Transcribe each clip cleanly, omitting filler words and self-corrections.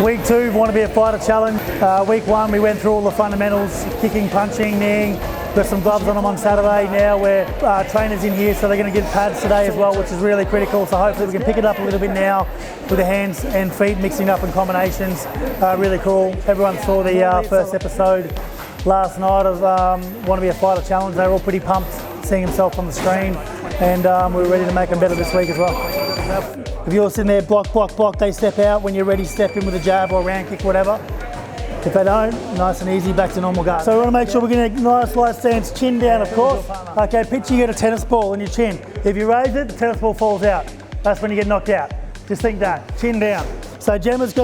Week 2, want to be a fighter challenge. Week 1, we went through all the fundamentals, kicking, punching, kneeing. Got some gloves on them on Saturday. Now we're trainers in here, so they're going to get pads today as well, which is really critical. So hopefully we can pick it up a little bit now with the hands and feet mixing up in combinations. Really cool. Everyone saw the first episode last night of Want to be a fighter challenge. They were all pretty pumped seeing himself on the screen, and we're ready to make them better this week as well. If you're sitting there, block, block, block, they step out. When you're ready, step in with a jab or a round kick, whatever. If they don't, nice and easy, back to normal guard. So we want to make sure we're getting a nice light stance, chin down of course. Okay, picture you get a tennis ball in your chin. If you raise it, the tennis ball falls out. That's when you get knocked out. Just think that, chin down. So Gemma's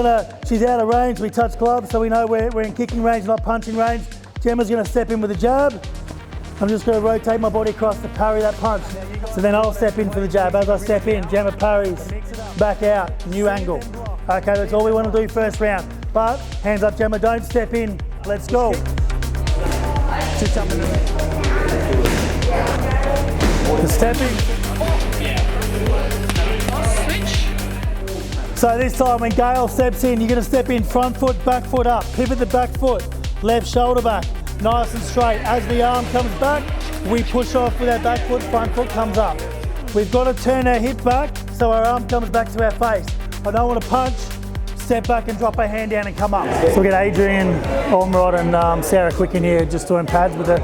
she's out of range, we touch gloves, so we know we're in kicking range, not punching range. Gemma's gonna step in with a jab. I'm just gonna rotate my body across to parry that punch. So then I'll step in for the jab. As I step in, Gemma parries, back out, new angle. Okay, that's all we want to do first round. But, hands up Gemma, don't step in. Let's go. Just jump in the stepping. So this time when Gail steps in, you're going to step in front foot, back foot up. Pivot the back foot, left shoulder back. Nice and straight. As the arm comes back, we push off with our back foot, front foot comes up. We've got to turn our hip back so our arm comes back to our face. I don't want to punch, step back and drop our hand down and come up. So we got Adrian Ormrod and Sarah Quick in here just doing pads with the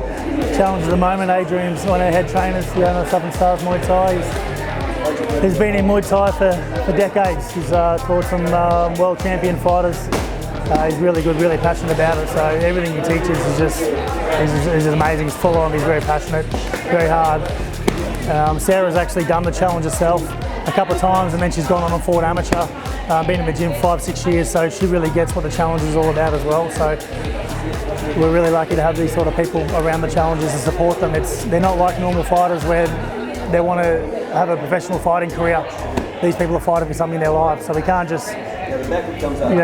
challenge at the moment. Adrian's one of our head trainers, the owner of Southern Stars Muay Thai. He's been in Muay Thai for decades. He's taught some world champion fighters. He's really good, really passionate about it. So everything he teaches is just amazing. He's full on, he's very passionate, very hard. Sarah's actually done the challenge herself a couple of times, and then she's gone on and fought amateur. Been in the gym 5-6 years, so she really gets what the challenge is all about as well. So we're really lucky to have these sort of people around the challenges to support them. They're not like normal fighters where they want to have a professional fighting career. These people are fighting for something in their lives, so we can't just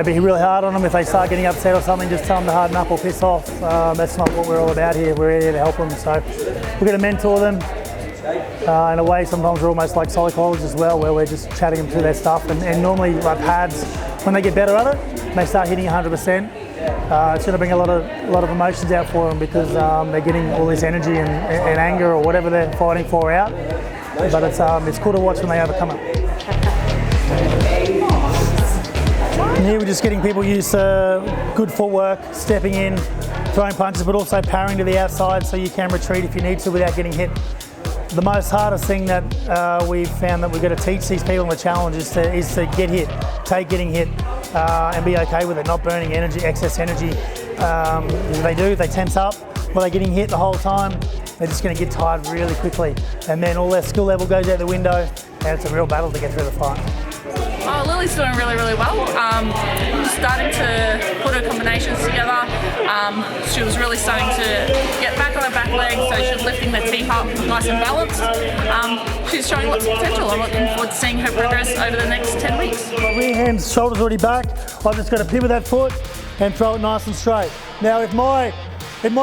be really hard on them. If they start getting upset or something, just tell them to harden up or piss off. That's not what we're all about here. We're here to help them. So we're going to mentor them. In a way, sometimes we're almost like psychologists as well, where we're just chatting them through their stuff. And normally, like pads, when they get better at it, they start hitting 100%. It's going to bring a lot of emotions out for them because they're getting all this energy and anger or whatever they're fighting for out. But it's cool to watch when they overcome it. And here we're just getting people used to good footwork, stepping in, throwing punches, but also parrying to the outside so you can retreat if you need to without getting hit. The most hardest thing that we've found that we've got to teach these people in the challenge is to get hit, take getting hit, and be okay with it, not burning energy, excess energy. If they tense up while they're getting hit the whole time, they're just going to get tired really quickly. And then all their skill level goes out the window, and it's a real battle to get through the fight. Oh, Lily's doing really, really well. Starting to put her combinations together. She was really starting to get back on her back leg, so she's lifting the teeth up nice and balanced. She's showing lots of potential. I'm looking forward to seeing her progress over the next 10 weeks. Rear hands, shoulders already back. I've just got to pivot that foot and throw it nice and straight. Now, if my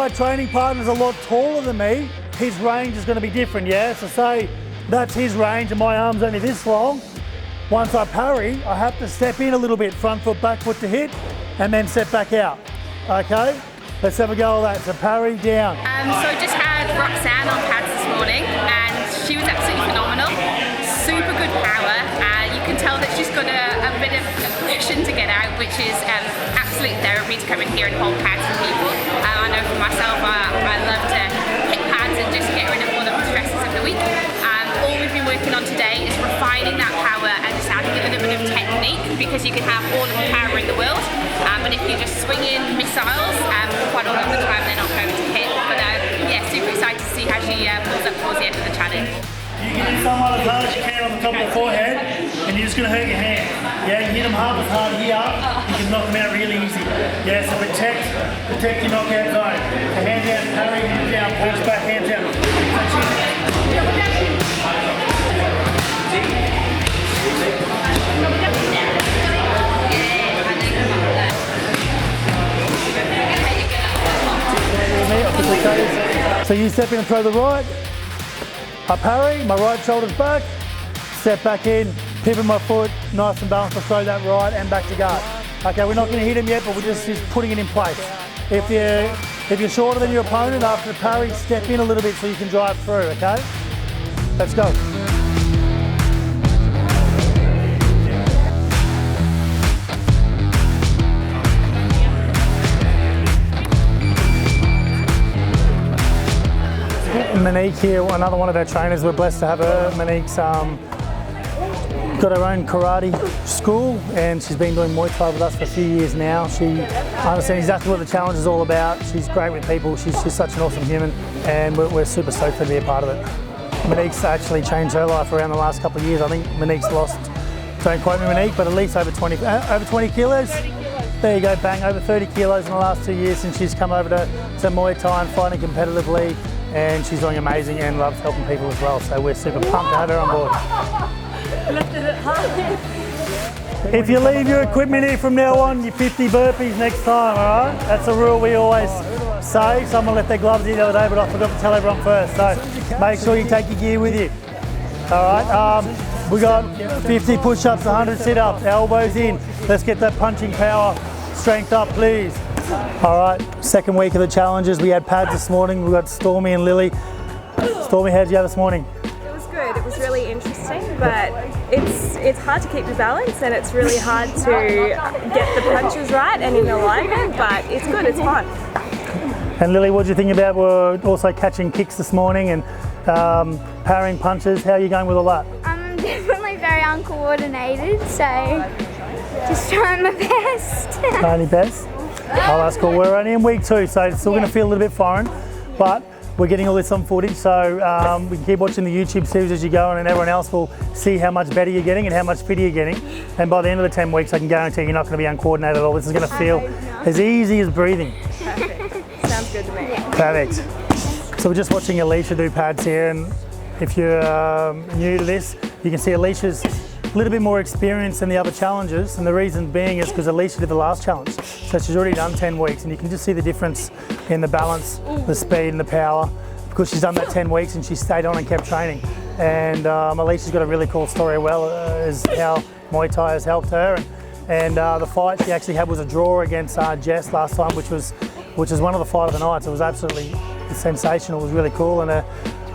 training partner's a lot taller than me, his range is going to be different, yeah? So say that's his range and my arm's only this long. Once I parry, I have to step in a little bit, front foot, back foot to hit, and then step back out. Okay? Let's have a go at that. So parry down. So just had Roxanne on pads this morning, and she was absolutely phenomenal. Super good power. You can tell that she's got a bit of aggression to get out, which is absolute therapy to come in here and hold pads for people. I know for myself, I love to hit pads and just get rid of all the stresses of the week. All we've been working on today is refining that power and just adding a little bit of technique, because you can have all of the power in the world, but if you just swing in missiles, quite a lot of the time they're not going to hit. But yeah, super excited to see how she pulls up towards the end of the challenge. You get in someone as hard as you can on the top of the forehead, and you're just going to hurt your hand. Yeah, you hit them half as hard here, you can knock them out really easy. Yeah, so protect your knockout zone. So hand down, parry, hands down, punch back, hands down. So you step in and throw the right, I parry, my right shoulder's back, step back in, pivot my foot, nice and balanced, I throw that right and back to guard. Okay, we're not going to hit him yet, but we're just putting it in place. If you're shorter than your opponent, after the parry, step in a little bit so you can drive through, okay? Let's go. Monique here, another one of our trainers. We're blessed to have her. Monique's got her own karate school and she's been doing Muay Thai with us for a few years now. She understands exactly what the challenge is all about. She's great with people. She's such an awesome human and we're super stoked to be a part of it. Monique's actually changed her life around the last couple of years. I think Monique's lost, don't quote me Monique, but at least over 20 kilos? 30 kilos. There you go, bang, over 30 kilos in the last 2 years since she's come over to Muay Thai and fighting competitively. And she's doing amazing and loves helping people as well. So we're super pumped to have her on board. If you leave your equipment here from now on, you're 50 burpees next time, all right? That's a rule we always say. Someone left their gloves here the other day, but I forgot to tell everyone first. So make sure you take your gear with you. All right, we got 50 push-ups, 100 sit-ups, elbows in. Let's get that punching power, strength up, please. All right, second week of the challenges. We had pads this morning. We got Stormy and Lily. Stormy, how'd you have this morning? It was good. It was really interesting, but it's hard to keep your balance and it's really hard to get the punches right and in alignment, but it's good, it's fun. And Lily, what do you think about, we're also catching kicks this morning and parrying punches. How are you going with all that? I'm definitely very uncoordinated, so just trying my best. Trying your best? Oh, that's cool. We're only in week 2, so it's still going to feel a little bit foreign, but we're getting all this on footage, so we can keep watching the YouTube series as you go on, and everyone else will see how much better you're getting and how much fitter you're getting. And by the end of the 10 weeks, I can guarantee you're not going to be uncoordinated at all. This is going to feel as easy as breathing. Perfect. Sounds good to me. Perfect. So we're just watching Alicia do pads here, and if you're new to this, you can see Alicia's a little bit more experience than the other challenges, and the reason being is because Alicia did the last challenge. So she's already done 10 weeks, and you can just see the difference in the balance, the speed and the power, because she's done that 10 weeks and she stayed on and kept training. And Alicia's got a really cool story as how Muay Thai has helped her. And the fight she actually had was a draw against Jess last time, which was one of the fight of the night. So it was absolutely sensational. It was really cool. And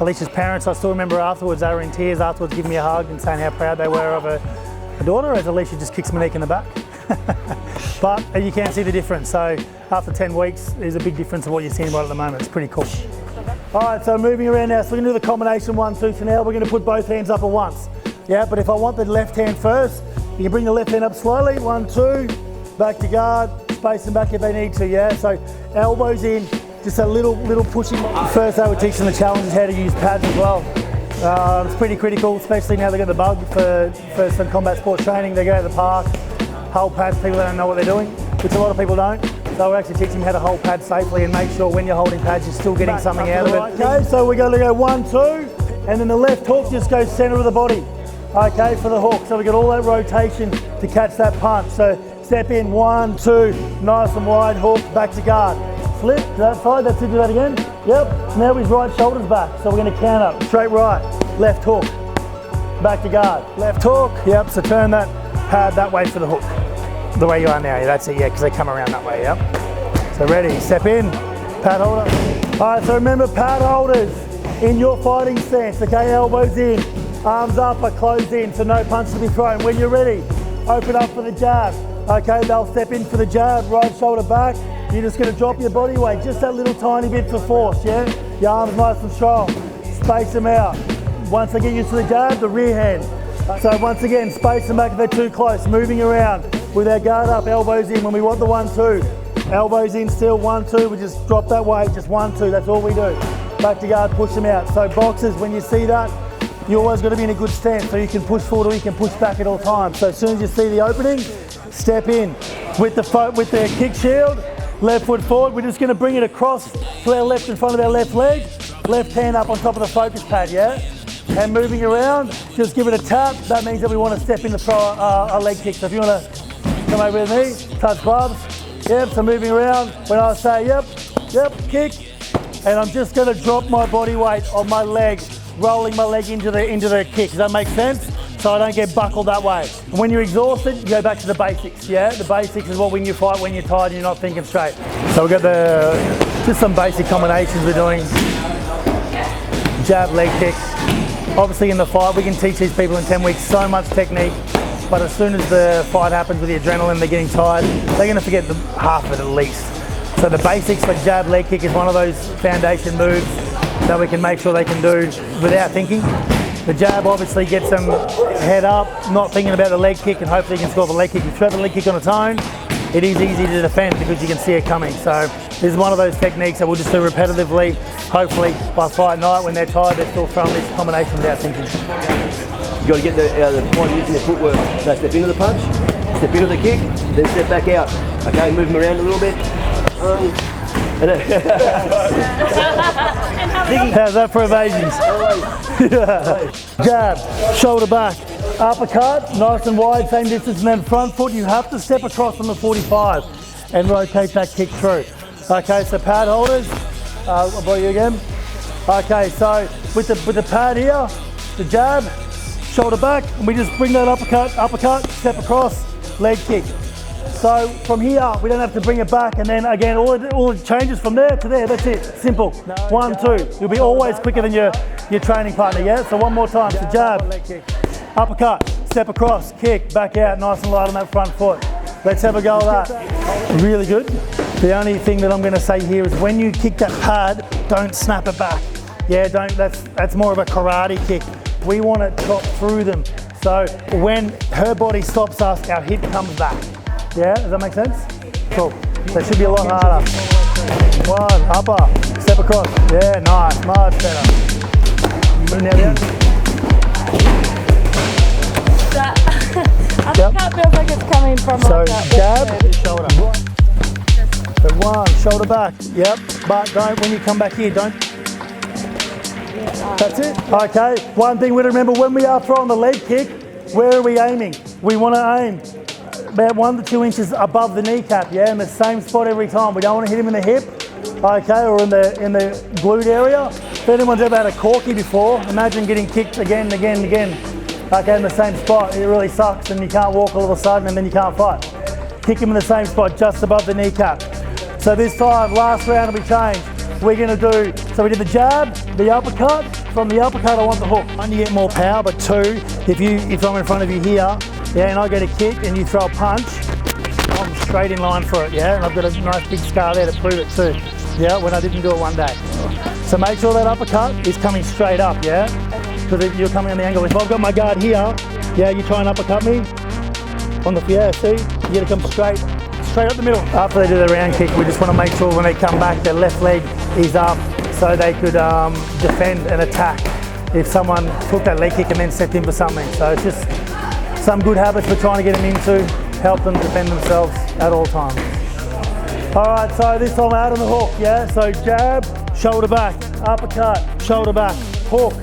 Alicia's parents, I still remember afterwards, they were in tears afterwards, giving me a hug and saying how proud they were of her daughter, as Alicia just kicks Monique in the back. But you can see the difference. So after 10 weeks, there's a big difference of what you're seeing right at the moment. It's pretty cool. All right, so moving around now. So we're gonna do the combination 1-2 for now. We're gonna put both hands up at once. Yeah, but if I want the left hand first, you can bring the left hand up slowly. 1-2, back to guard, space them back if they need to, yeah? So elbows in, just a little pushing. First they were teaching the challenges how to use pads as well. It's pretty critical, especially now they got the bug for some combat sports training. They go to the park, hold pads, people that don't know what they're doing, which a lot of people don't. So we're actually teaching them how to hold pads safely and make sure when you're holding pads, you're still getting something out of it. Okay, so we're gonna go 1-2, and then the left hook just goes center of the body. Okay, for the hook. So we got all that rotation to catch that punch. So step in, 1-2, nice and wide hook, back to guard. Flip to that side, that's it, do that again. Yep, now his right shoulder's back. So we're gonna counter, straight right, left hook, back to guard. Left hook, yep, so turn that pad that way for the hook. The way you are now, that's it, yeah, because they come around that way, yep. So ready, step in, pad holder. All right, so remember pad holders in your fighting stance, okay, elbows in, arms up are closed in, so no punch to be thrown. When you're ready, open up for the jab. Okay, they'll step in for the jab, right shoulder back. You're just gonna drop your body weight, just that little tiny bit for force, yeah? Your arms nice and strong, space them out. Once they get used to the jab, the rear hand. So once again, space them back if they're too close, moving around with our guard up, elbows in when we want the 1-2. Elbows in still, 1-2, we just drop that weight, just 1-2, that's all we do. Back to guard, push them out. So boxers, when you see that, you always got to be in a good stance, so you can push forward or you can push back at all times. So as soon as you see the opening, step in with the kick shield, left foot forward. We're just going to bring it across to our left in front of our left leg, left hand up on top of the focus pad, yeah? And moving around, just give it a tap. That means that we want to step in to throw a leg kick. So if you want to come over with me, touch gloves. Yep, so moving around, when I say yep, kick, and I'm just going to drop my body weight on my leg rolling my leg into the kick. Does that make sense? So I don't get buckled that way. And when you're exhausted, you go back to the basics, yeah? The basics is what when you fight, when you're tired and you're not thinking straight. So we've got just some basic combinations we're doing. Jab, leg kick. Obviously in the fight, we can teach these people in 10 weeks so much technique, but as soon as the fight happens with the adrenaline, they're getting tired, they're gonna forget half of it at least. So the basics like jab, leg kick is one of those foundation moves that we can make sure they can do without thinking. The jab obviously gets them head up, not thinking about the leg kick, and hopefully you can score the leg kick. If you throw the leg kick on its own, it is easy to defend because you can see it coming. So this is one of those techniques that we'll just do repetitively. Hopefully by fight night when they're tired, they're still throwing this combination without thinking. You got to get the point using the footwork. So step into the punch, step into the kick, then step back out. Okay, move them around a little bit. How's that for evasions? Jab, shoulder back, uppercut, nice and wide, same distance, and then front foot. You have to step across from the 45 and rotate that kick through. Okay, so pad holders. I'll borrow you again. Okay, so with the pad here, the jab, shoulder back, and we just bring that uppercut, step across, leg kick. So from here, we don't have to bring it back, and then again, all it changes from there to there. That's it. Simple. 1, 2. You'll be always quicker than your training partner. Yeah. So one more time. So jab, uppercut, step across, kick, back out, nice and light on that front foot. Let's have a go at that. Really good. The only thing that I'm going to say here is when you kick that pad, don't snap it back. Yeah. Don't. That's more of a karate kick. We want to chop through them. So when her body stops us, our hip comes back. Yeah, does that make sense? Cool. That should be a lot harder. 1, upper, step across. Yeah, nice, much better. Now down. That uppercut feels like it's coming from so like that. Jab, shoulder. So 1, shoulder back. Yep, but don't, when you come back here, don't. That's it. Okay, one thing we remember when we are throwing the leg kick, where are we aiming? We want to aim about 1 to 2 inches above the kneecap, yeah, in the same spot every time. We don't want to hit him in the hip, okay, or in the glute area. If anyone's ever had a corky before, imagine getting kicked again and again and again, okay, in the same spot. It really sucks and you can't walk all of a sudden and then you can't fight. Kick him in the same spot, just above the kneecap. So this time, last round we changed. We're going to do, so we did the jab, the uppercut. From the uppercut, I want the hook. 1, you get more power, but 2, if I'm in front of you here, yeah, and I get a kick and you throw a punch, I'm straight in line for it, yeah? And I've got a nice big scar there to prove it too, yeah, when I didn't do it one day. So make sure that uppercut is coming straight up, yeah? Because you're coming on the angle. If I've got my guard here, yeah, you try and uppercut me, on the, yeah, see? You gotta come straight up the middle. After they do the round kick, we just want to make sure when they come back, their left leg is up so they could defend and attack if someone took that leg kick and then stepped in for something. So it's just some good habits we're trying to get them into, help them defend themselves at all times. All right, so this time out on the hook, yeah? So jab, shoulder back, uppercut, shoulder back, hook,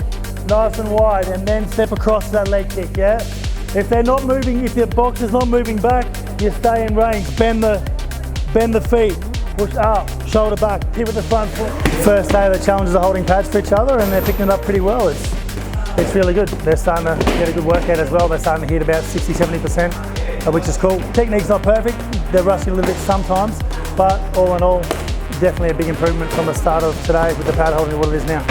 nice and wide, and then step across that leg kick, yeah? If they're not moving, if your box is not moving back, you stay in range, bend the feet, push up, shoulder back, pivot the front foot. First day the challenges are holding pads for each other and they're picking it up pretty well. It's really good. They're starting to get a good workout as well. They're starting to hit about 60-70%, which is cool. Technique's not perfect. They're rushing a little bit sometimes, but all in all, definitely a big improvement from the start of today with the pad holding what it is now.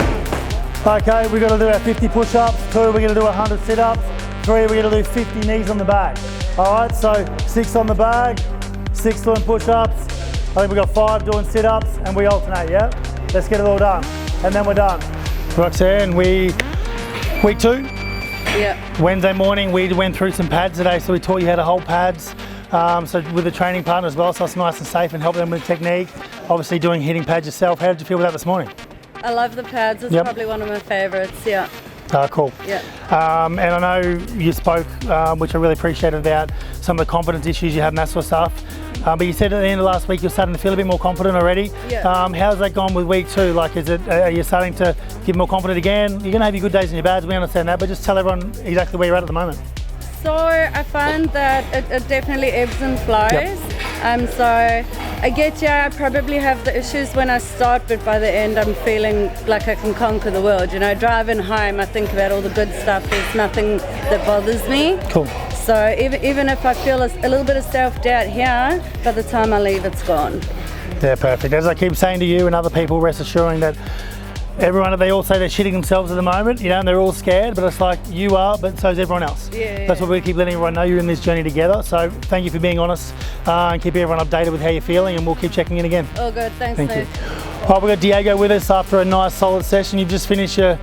Okay, we're going to do our 50 push-ups. 2, we're going to do 100 sit-ups. 3, we're going to do 50 knees on the bag. All right, so 6 on the bag, 6 doing push-ups. I think we've got 5 doing sit-ups and we alternate, yeah? Let's get it all done. And then we're done. Roxanne, week 2? Yeah. Wednesday morning, we went through some pads today, so we taught you how to hold pads. So with a training partner as well, so it's nice and safe and help them with technique. Obviously doing hitting pads yourself. How did you feel with that this morning? I love the pads. It's probably one of my favourites, yeah. Cool. Yeah. And I know you spoke, which I really appreciated, about some of the confidence issues you have and that sort of stuff. But you said at the end of last week you're starting to feel a bit more confident already. Yeah. How's that gone with week 2? Like, are you starting to get more confident again? You're going to have your good days and your bads, we understand that, but just tell everyone exactly where you're at the moment. So I find that it definitely ebbs and flows. Yep. So I get I probably have the issues when I start, but by the end I'm feeling like I can conquer the world. You know, driving home I think about all the good stuff. There's nothing that bothers me. Cool. So even if I feel a little bit of self-doubt here, by the time I leave it's gone. Yeah, perfect. As I keep saying to you and other people, rest assuring that everyone, they all say they're shitting themselves at the moment, you know, and they're all scared, but it's like you are, but so's everyone else. Yeah. That's what we keep letting everyone know, you're in this journey together. So thank you for being honest and keep everyone updated with how you're feeling, and we'll keep checking in again. All good, thanks. Thank you. Steve. All right, we've got Diego with us after a nice solid session. You've just finished your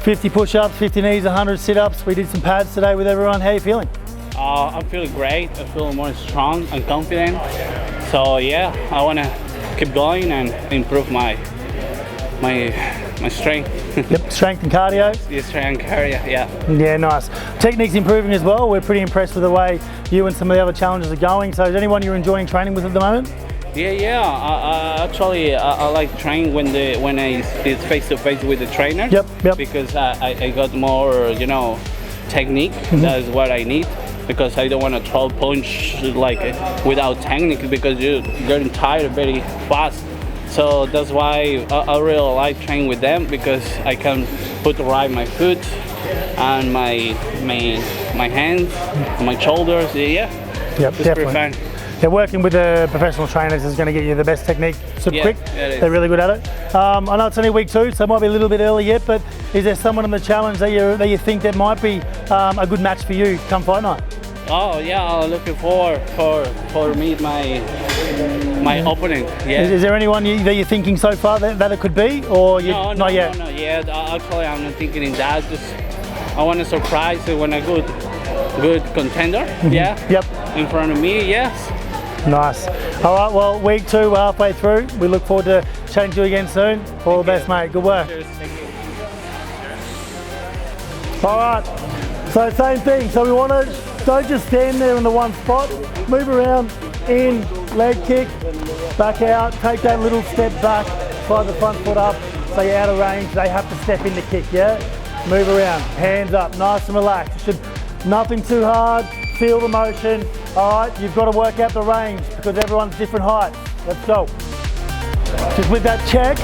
50 push-ups, 50 knees, 100 sit-ups. We did some pads today with everyone. How are you feeling? I'm feeling great. I feel more strong and confident. So yeah, I want to keep going and improve my strength. Yep, strength and cardio. Yeah, strength and cardio, yeah. Yeah, nice. Technique's improving as well. We're pretty impressed with the way you and some of the other challenges are going. So is anyone you're enjoying training with at the moment? Yeah. I like training when it's face to face with the trainer. Yep. Because I got more, you know, technique. That is what I need. Because I don't want to throw punch like without technique, because you're getting tired very fast. So that's why I really like training with them, because I can put right my foot and my hands, and my shoulders. Yeah. Yep, it's definitely. pretty fun. Yeah, working with the professional trainers is going to get you the best technique super quick. It is. They're really good at it. I know it's only week 2, so it might be a little bit early yet, but is there someone in the challenge that you think that might be a good match for you come fight night? Oh yeah, I'm looking for meet my opponent. Yeah. Is there anyone that you're thinking so far that it could be, or not yet? No, yet. Actually, I'm not thinking in that. Just I want to surprise when a good contender. Yeah. Yep. In front of me. Yes. Nice. All right. Well, week 2, we're halfway through. We look forward to chatting to you again soon. All the best, mate. Good work. Cheers. Thank you. All right. So same thing. So we want to. Don't just stand there in the one spot. Move around, in, leg kick, back out, take that little step back, slide the front foot up, so you're out of range. They have to step in the kick, yeah? Move around, hands up, nice and relaxed. Nothing too hard, feel the motion. All right, you've got to work out the range because everyone's different heights. Let's go. Just with that check,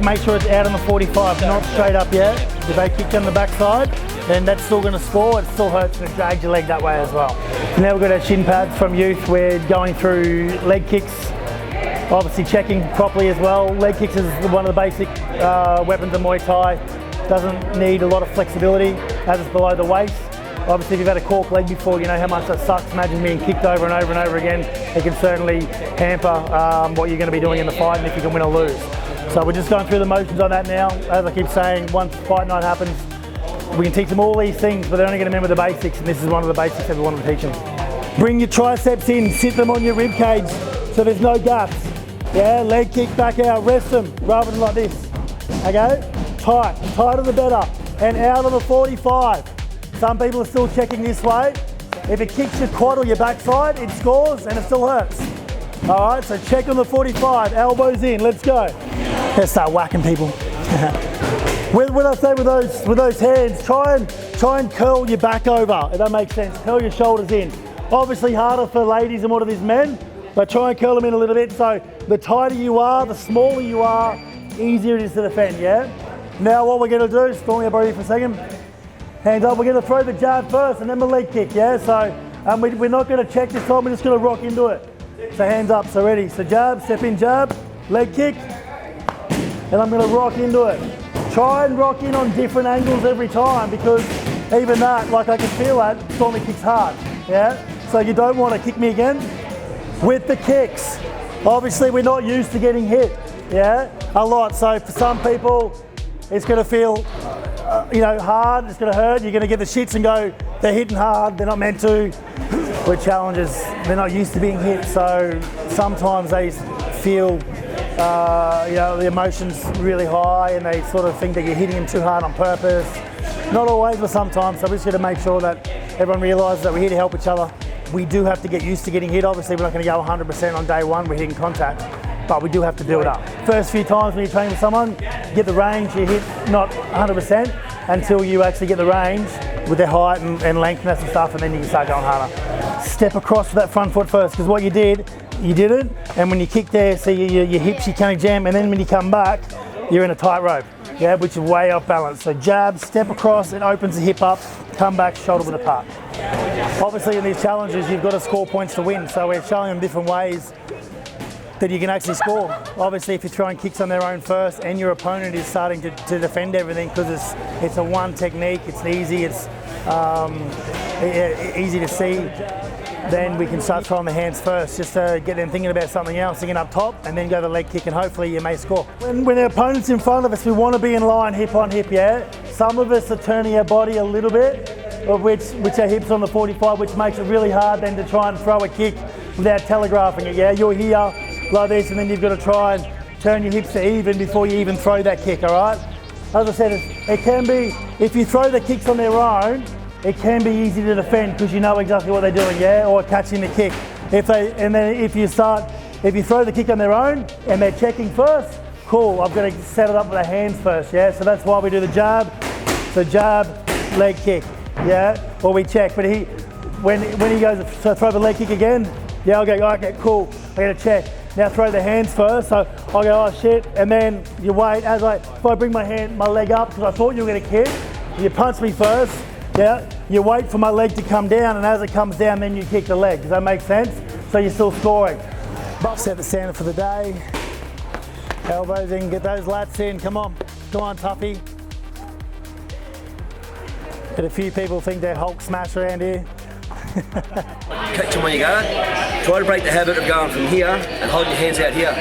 make sure it's out on the 45, not straight up yet. If they kick down the backside, then that's still going to score. It still hurts and it drags your leg that way as well. So now we've got our shin pads from youth. We're going through leg kicks, obviously checking properly as well. Leg kicks is one of the basic weapons of Muay Thai. Doesn't need a lot of flexibility as it's below the waist. Obviously, if you've had a cork leg before, you know how much that sucks. Imagine being kicked over and over and over again. It can certainly hamper what you're going to be doing in the fight and if you can win or lose. So we're just going through the motions on that now. As I keep saying, once fight night happens, we can teach them all these things, but they're only going to remember the basics, and this is one of the basics that we want to teach them. Bring your triceps in, sit them on your rib cage so there's no gaps. Yeah, leg kick back out, rest them rather than like this. Okay, tighter the better, and out of the 45. Some people are still checking this way. If it kicks your quad or your backside, it scores and it still hurts. All right, so check on the 45, elbows in, let's go. Let's start whacking people. When I say with those hands, try and curl your back over, if that makes sense. Curl your shoulders in. Obviously harder for ladies than what it is men, but try and curl them in a little bit. So the tighter you are, the smaller you are, easier it is to defend, yeah? Now what we're gonna do, storm your body for a second. Hands up, we're gonna throw the jab first and then the leg kick, yeah? So we're not gonna check this time, we're just gonna rock into it. So hands up, so ready. So jab, step in jab, leg kick, and I'm gonna rock into it. Try and rock in on different angles every time, because even that, like I can feel that, Stormy kicks hard, yeah? So you don't want to kick me again. With the kicks, obviously we're not used to getting hit, yeah? A lot, so for some people, it's gonna feel, hard, it's gonna hurt, you're gonna get the shits and go, they're hitting hard, they're not meant to. We're challengers, they're not used to being hit, so sometimes they feel the emotion's really high and they sort of think that you're hitting them too hard on purpose. Not always, but sometimes. So we're just going to make sure that everyone realises that we're here to help each other. We do have to get used to getting hit. Obviously, we're not going to go 100% on day one, we're hitting contact, but we do have to do it up. First few times when you train with someone, get the range, you hit not 100% until you actually get the range with their height and lengthness and stuff, and then you can start going harder. Step across with that front foot first, because what you did it, and when you kick there, so your hips, you kind of jam, and then when you come back, you're in a tight rope, yeah, which is way off balance. So jab, step across, it opens the hip up, come back, shoulder width apart. Obviously in these challenges, you've got to score points to win, so we're showing them different ways that you can actually score. Obviously, if you're throwing kicks on their own first and your opponent is starting to defend everything because it's a one technique, it's easy, it's easy to see, then we can start throwing the hands first, just to get them thinking about something else, thinking up top, and then go the leg kick, and hopefully you may score. When the opponent's in front of us, we want to be in line, hip on hip, yeah? Some of us are turning our body a little bit, of which our hips on the 45, which makes it really hard then to try and throw a kick without telegraphing it, yeah? You're here like this, and then you've got to try and turn your hips to even before you even throw that kick, all right? As I said, it can be, if you throw the kicks on their own, it can be easy to defend because you know exactly what they're doing, yeah? Or catching the kick. If you throw the kick on their own and they're checking first, cool, I've got to set it up with the hands first, yeah? So that's why we do the jab, leg kick, yeah? Or we check, but when he goes to throw the leg kick again, yeah, I'll go, okay, cool, I got to check. Now throw the hands first, so I'll go, oh shit, and then you wait, if I bring my leg up, because I thought you were going to kick, you punch me first, yeah, you wait for my leg to come down, and as it comes down, then you kick the leg. Does that make sense? So you're still scoring. Set the standard for the day. Elbows in, get those lats in, come on, toughie. Get a few people think they're Hulk smash around here. Catch them when you go. Try to break the habit of going from here and holding your hands out here.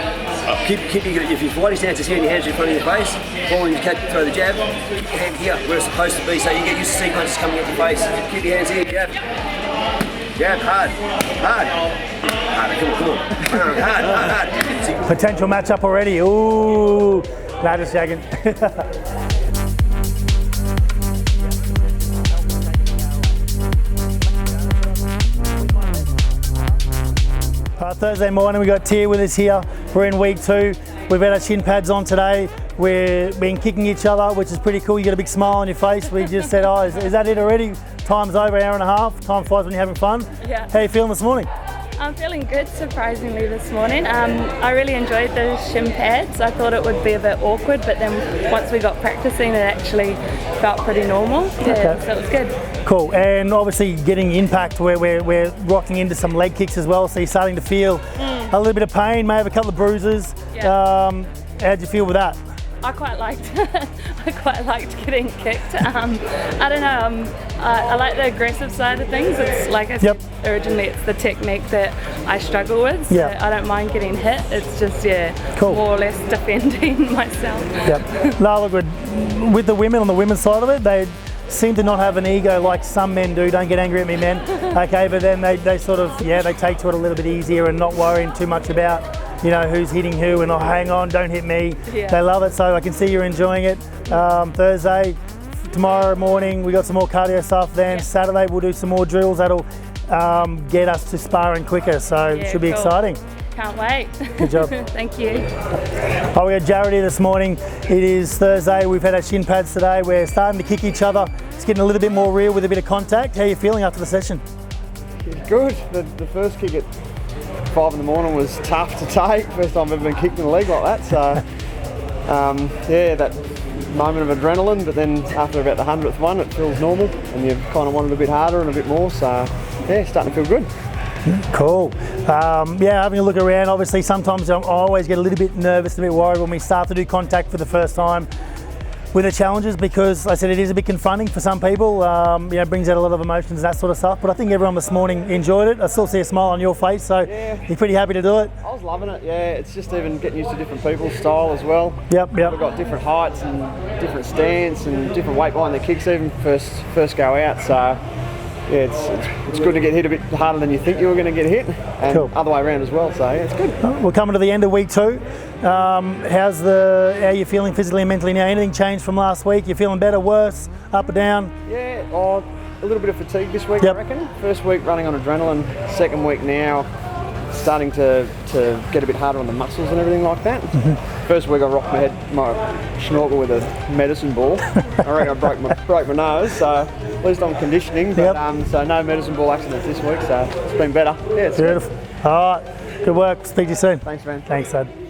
If your fighting stance is here and your hands are in front of your face, following your throw the jab, keep your hand here where it's supposed to be, so you get used to seeing punches coming at your face. Keep your hands here, jab. Jab, hard. Come on. Hard. Potential matchup already. Ooh, nah, just shagging. Thursday morning, we got Tia with us here. We're in week 2. We've had our shin pads on today. We've been kicking each other, which is pretty cool. You got a big smile on your face. We just said, oh, is that it already? Time's over, hour and a half. Time flies when you're having fun. Yeah. How are you feeling this morning? I'm feeling good, surprisingly, this morning. I really enjoyed the shin pads. I thought it would be a bit awkward, but then once we got practicing, it actually felt pretty normal. Yeah, okay. So it was good. Cool, and obviously getting impact where we're rocking into some leg kicks as well, so you're starting to feel a little bit of pain, may have a couple of bruises. Yeah. How'd you feel with that? I quite liked getting kicked. I don't know, I like the aggressive side of things. It's like I said originally, it's the technique that I struggle with, so I don't mind getting hit. It's just, cool. More or less defending myself. Yep. No, look, with the women, on the women's side of it, they seem to not have an ego like some men do. Don't get angry at me, men. Okay, but then they sort of, they take to it a little bit easier and not worrying too much about, who's hitting who and hang on, don't hit me. Yeah. They love it, so I can see you're enjoying it. Thursday, tomorrow morning, we got some more cardio stuff. Then Saturday, we'll do some more drills that'll get us to sparring quicker, so it should be exciting. Can't wait. Good job. Thank you. Oh, we got Jared here this morning. It is Thursday. We've had our shin pads today. We're starting to kick each other. It's getting a little bit more real with a bit of contact. How are you feeling after the session? Good. The first kick at 5 in the morning was tough to take. First time I've ever been kicked in the leg like that. So, that moment of adrenaline, but then after about the 100th one, it feels normal and you kind of want it a bit harder and a bit more. So, starting to feel good. Cool. Having a look around, obviously sometimes I always get a little bit nervous, a bit worried when we start to do contact for the first time with the challenges, because I said it is a bit confronting for some people. It brings out a lot of emotions and that sort of stuff, but I think everyone this morning enjoyed it. I still see a smile on your face, so you're pretty happy to do it. I was loving it, it's just even getting used to different people's style as well. Yep. We've got different heights and different stance and different weight behind the kicks even first go out, so it's good to get hit a bit harder than you think you were going to get hit, and other way around as well. So it's good. We're coming to the end of week 2. How are you feeling physically and mentally now? Anything changed from last week? You feeling better, worse, up or down? A little bit of fatigue this week, I reckon. First week running on adrenaline. Second week now, starting to get a bit harder on the muscles and everything like that. First week I rocked my snorkel with a medicine ball. I reckon I broke my nose, so at least I'm conditioning. But so no medicine ball accidents this week, so it's been better. Yeah, it's beautiful. All right, good work. Speak to you soon. Thanks, man. Thanks, Ed.